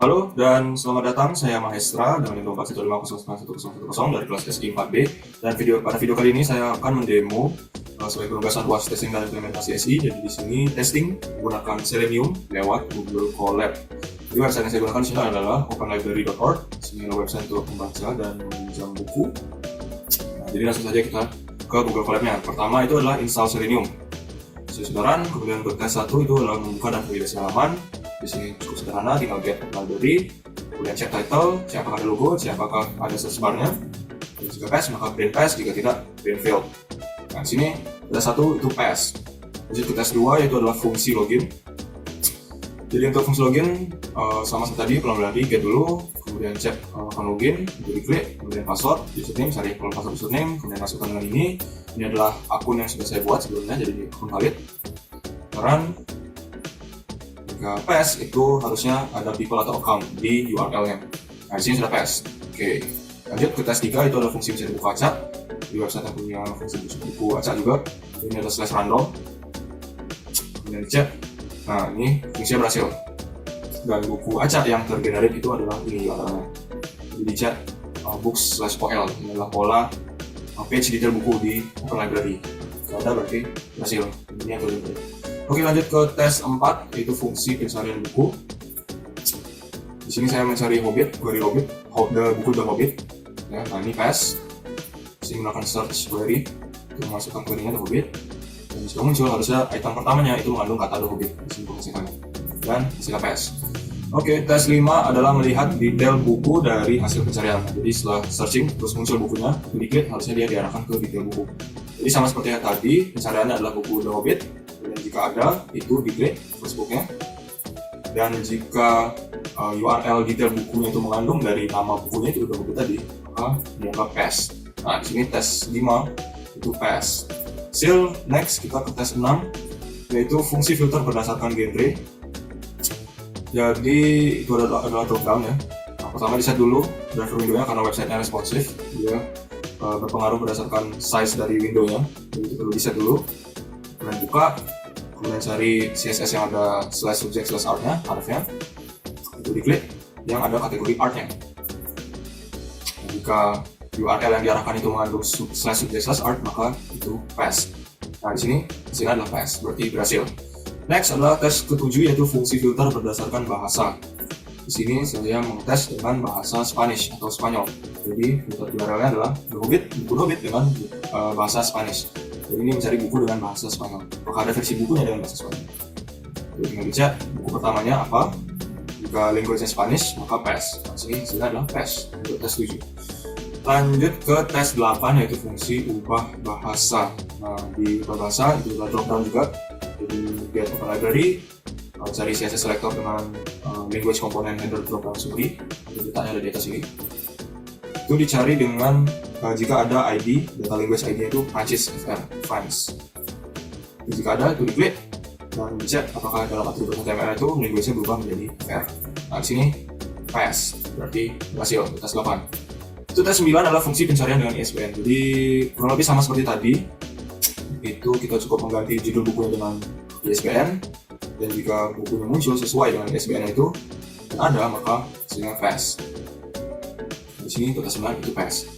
Halo dan selamat datang, saya Mahestra dengan info 415091010 dari kelas SI 4B. Dan pada video kali ini saya akan mendemo sebagai penugasan UAS testing dan implementasi SI. Jadi di sini testing menggunakan Selenium lewat Google Colab. Jadi website yang saya gunakan di sini adalah openlibrary.org. Sini adalah website untuk membaca dan meminjam buku. Nah, jadi langsung saja kita ke Google Colab-nya. Pertama itu adalah install Selenium. Saudara, kemudian untuk tes 1 itu adalah membuka dan validasi halaman. Di sini cukup sederhana, tinggal get library, kemudian check title, cek apakah ada logo, cek apakah ada search bar-nya. Dan jika pass, maka print pass, jika tidak, print failed. Nah, di sini ada satu itu pass. Lanjut ke tes 2 yaitu adalah fungsi login. Jadi untuk fungsi login sama seperti tadi, pelan-pelan get dulu, kemudian cek akun login, jadi klik, kemudian password, username, cari password username, kemudian masukkan dengan ini. Ini adalah akun yang sudah saya buat sebelumnya, jadi akun valid. Run. Jika pass itu harusnya ada people atau account di URL-nya. Nah, di sini sudah pass. Oke. Lanjut ke tes 3 itu ada fungsi bisa dibuka acak. Di website yang punya fungsi buku acak juga. Ini ada /random. Kemudian dicek. Nah, ini fungsinya berhasil. Dan buku acak yang tergenerate itu adalah ini URL-nya. Jadi dicek books/ol. Ini adalah pola page detail buku di Open Library. Kalau ada berarti berhasil. Ini yang tergenerate. Oke, lanjut ke tes 4 yaitu fungsi pencarian buku. Di sini saya mencari Hobbit, query Hobbit, buku The Hobbit. Ya, nah ini pass. Di sini menggunakan search query untuk memasukkan query-nya The Hobbit. Dan jika muncul harusnya item pertamanya itu mengandung kata The Hobbit. Di sini pengisikannya. Dan hasilnya pass. Oke, tes 5 adalah melihat detail buku dari hasil pencarian. Jadi setelah searching terus muncul bukunya, diklik harusnya dia diarahkan ke detail buku. Jadi sama seperti yang tadi, pencariannya adalah buku The Hobbit. Dan jika ada, itu diklik Facebooknya. Dan jika URL detail bukunya itu mengandung dari nama bukunya itu udah buku tadi, maka dianggap pass. Nah, di sini tes 5 itu pass. Next kita ke tes 6 yaitu fungsi filter berdasarkan genre. Jadi itu adalah drop down ya. Nah, pertama di set dulu driver window-nya karena website-nya responsif, dia berpengaruh berdasarkan size dari window-nya. Jadi itu perlu di set dulu. Kemudian buka, kemudian cari CSS yang ada /subject/art-nya, harfnya, itu diklik yang ada kategori art-nya. Jika URL yang diarahkan itu mengandung /subject/art, maka itu pass. Nah, di sini hasilnya adalah pass, berarti berhasil. Next adalah tes ke-7 yaitu fungsi filter berdasarkan bahasa. Di sini saya mengetes dengan bahasa Spanish atau Spanyol. Jadi filter URL-nya adalah buku The Hobbit dengan bahasa Spanish. Jadi ini mencari buku dengan bahasa Spanyol. Apakah ada versi bukunya dengan bahasa Spanyol? Jadi tinggal dicek buku pertamanya apa. Jika language-nya Spanish, maka pass. Nah, sini hasilnya adalah pass untuk tes 7. Lanjut ke tes 8 yaitu fungsi ubah bahasa. Nah, di ubah bahasa itu adalah drop down juga. Jadi get Open Library, cari CSS selector dengan language component header drop down summary. Itu letaknya ada di atas ini. Itu dicari dengan jika ada ID, data language ID itu Prancis FR, France. Jika ada, itu diklik dan dicek apakah dalam atribut HTML itu language-nya berubah menjadi FR. Nah, di sini pass, berarti berhasil, tes 8. Itu tes 9 adalah fungsi pencarian dengan ISBN. Jadi kurang lebih sama seperti tadi. Itu kita cukup mengganti judul bukunya dengan ISBN, dan jika bukunya muncul sesuai dengan ISBN itu dan ada, maka hasilnya pass. Di sini untuk tes 9 itu pass.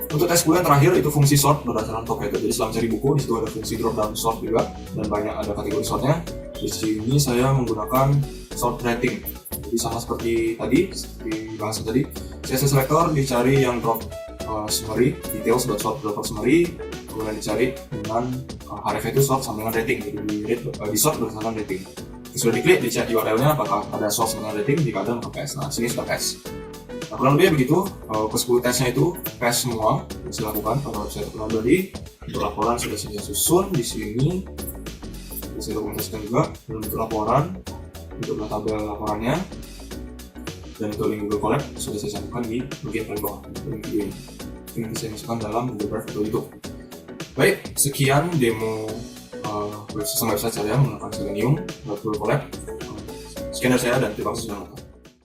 Untuk tes 10 yang terakhir itu fungsi sort berdasarkan top header. Jadi setelah mencari buku, di situ ada fungsi drop down sort juga dan banyak ada kategori sortnya. Di sini saya menggunakan sort rating. Jadi sama seperti tadi, seperti bahasa tadi, CSS selector dicari yang drop summary, details.sort drop summary, kemudian dicari dengan href itu sort sama dengan rating. Jadi di sort berdasarkan rating. Sudah diklik, dicek URL-nya apakah ada sort dengan rating, jika ada maka pass. Nah, sini sudah pass. Nah, kurang lebih begitu, ke 10 tesnya itu pass semua, bisa lakukan pada website Open Library. Untuk laporan sudah saya susun di sini, saya dokumentasikan juga dalam bentuk laporan, untuk tabel laporannya, dan untuk link Google Colab sudah saya sambungkan di bagian paling bawah link video ini. Ini bisa saya masukkan dalam Google Drive atau YouTube. Baik, sekian demo website saya menggunakan Selenium buat Google Colab. Sekian dari saya dan terima kasih sudah menonton.